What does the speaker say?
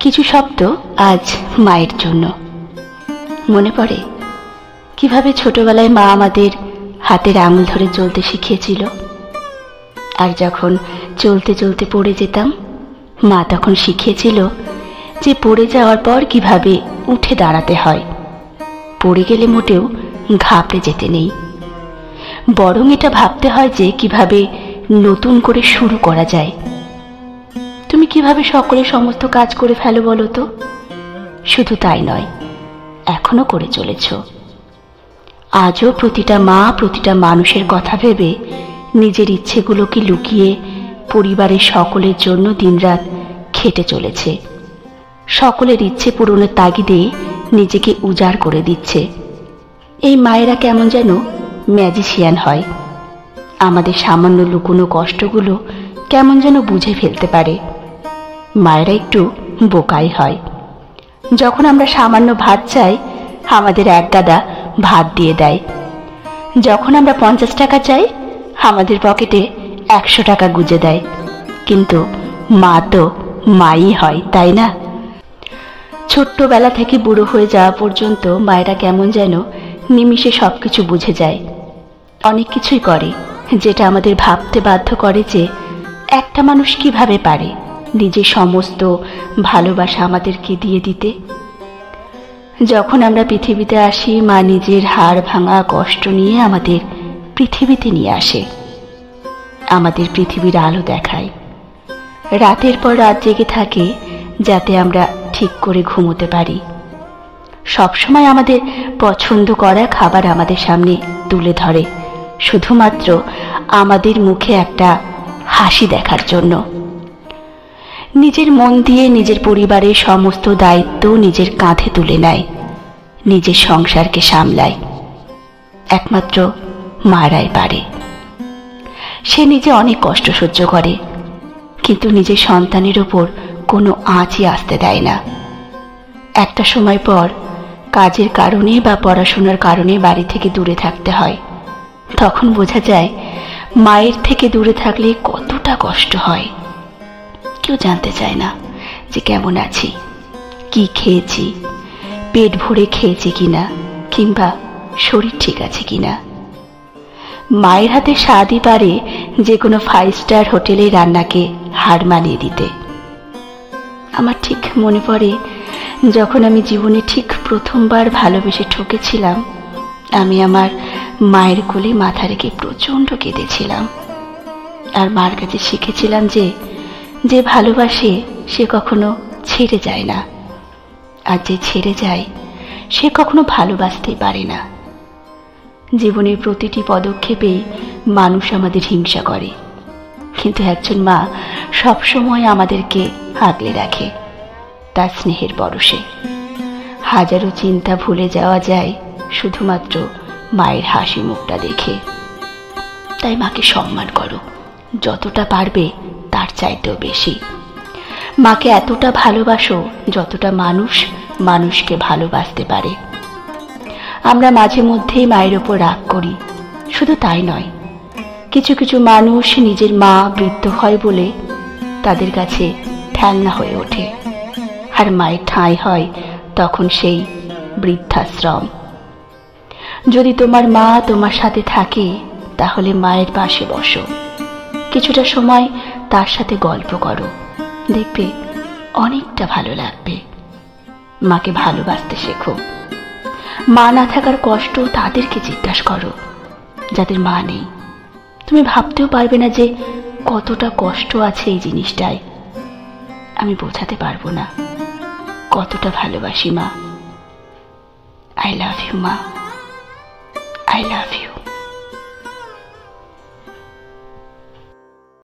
কিছু শব্দ আজ মায়ের জন্য মনে পড়ে। কিভাবে ছোটবেলায় মা আমাদের হাতের আঙুল ধরে চলতে শিখিয়েছিল, আর যখন চলতে চলতে পড়ে যেতাম মা তখন শিখিয়েছিল যে পড়ে যাওয়ার পর কিভাবে উঠে দাঁড়াতে হয়। পড়ে গেলে মোটেও ঘাবড়ে যেতে নেই, বরং এটা ভাবতে হয় যে কিভাবে নতুন করে শুরু করা যায়। তুমি কিভাবে সকলের সমস্ত কাজ করে ফেলো বলো তো? শুধু তাই নয়, এখনো করে চলেছ। আজও প্রতিটা মা প্রতিটা মানুষের কথা ভেবে নিজের ইচ্ছেগুলোকে লুকিয়ে পরিবারের সকলের জন্য দিনরাত খেটে চলেছে। সকলের ইচ্ছে পূরণের তাগিদে নিজেকে উজাড় করে দিচ্ছে। এই মায়েরা কেমন যেন ম্যাজিশিয়ান হয়, আমাদের সামান্য লুকোনো কষ্টগুলো কেমন যেন বুঝে ফেলতে পারে। মায়েরা একটু বোকাই হয়। যখন আমরা সামান্য ভাত চাই আমাদের এক গাদা ভাত দিয়ে দেয়, যখন আমরা 50 টাকা চাই আমাদের পকেটে 100 টাকা গুজে দেয়। কিন্তু মা তো মাই হয়, তাই না? ছোট্টবেলা থেকে বুড়ো হয়ে যাওয়া পর্যন্ত মায়েরা কেমন যেন নিমিষে সবকিছু বুঝে যায়। অনেক কিছুই করে যেটা আমাদের ভাবতে বাধ্য করে যে একটা মানুষ কিভাবে পারে নিজের সমস্ত ভালোবাসা আমাদেরকে দিয়ে দিতে। যখন আমরা পৃথিবীতে আসি মা নিজের হাড় ভাঙা কষ্ট নিয়ে আমাদের পৃথিবীতে নিয়ে আসে, আমাদের পৃথিবীর আলো দেখায়, রাতের পর রাত জেগে থাকে যাতে আমরা ঠিক করে ঘুমোতে পারি। সবসময় আমাদের পছন্দ করা খাবার আমাদের সামনে তুলে ধরে, শুধুমাত্র আমাদের মুখে একটা হাসি দেখার জন্য। নিজের মন দিয়ে নিজের পরিবারের সমস্ত দায়িত্ব নিজের কাঁধে তুলে নেয়, নিজের সংসারকে সামলায়। একমাত্র মারাই পারে। সে নিজে অনেক কষ্ট সহ্য করে, কিন্তু নিজের সন্তানের ওপর কোনো আঁচই আসতে দেয় না। একটা সময় পর কাজের কারণে বা পড়াশোনার কারণে বাড়ি থেকে দূরে থাকতে হয়। তখন বোঝা যায় মায়ের থেকে দূরে থাকলে কতটা কষ্ট হয়। কেউ জানতে চায় না যে কেমন আছি, কি খেয়েছি, পেট ভরে খেয়েছি কিনা, কিংবা শরীর ঠিক আছে কিনা। মায়ের হাতে স্বাদই পারে যে কোনো 5 স্টার হোটেলে রান্নাকে হার মানিয়ে দিতে। আমার ঠিক মনে পড়ে যখন আমি জীবনে ঠিক প্রথমবার ভালোবেসে ঠকেছিলাম, আমি আমার মায়ের কোলে মাথা রেখে প্রচণ্ড কেঁদেছিলাম। আর মার কাছে শিখেছিলাম যে যে ভালোবাসে সে কখনো ছেড়ে যায় না, আর যে ছেড়ে যায় সে কখনো ভালোবাসতেই পারে না। জীবনের প্রতিটি পদক্ষেপে মানুষ আমাদের হিংসা করে, কিন্তু একজন মা সবসময় আমাদেরকে আগলে রাখে তার স্নেহের পরশে। হাজারো চিন্তা ভুলে যাওয়া যায় শুধুমাত্র মায়ের হাসি মুখটা দেখে। তাই মাকে সম্মান করো, যতটা পারবে তার চাইতেও বেশি। মাকে এতটা ভালোবাসো যতটা মানুষ মানুষকে ভালোবাসতে পারে। আমরা মাঝে মধ্যেই মায়ের ওপর রাগ করি, শুধু তাই নয়, কিছু কিছু মানুষ নিজের মা বৃদ্ধ হয় বলে তাদের কাছে ঠেলনা হয়ে ওঠে, আর মায়ের ঠাঁই হয় তখন সেই বৃদ্ধাশ্রম। যদি তোমার মা তোমার সাথে থাকে তাহলে মায়ের পাশে বসো, কিছুটা সময় তার সাথে গল্প করো, দেখবে অনেকটা ভালো লাগবে। মাকে ভালোবাসতে শেখো। মা না থাকার কষ্ট তাদেরকে জিজ্ঞাসা করো যাদের মা নেই। তুমি ভাবতেও পারবে না যে কতটা কষ্ট আছে এই জিনিসটায়। আমি বোঝাতে পারবো না কতটা ভালোবাসি মা। আই লাভ ইউ মা, আই লাভ ইউ।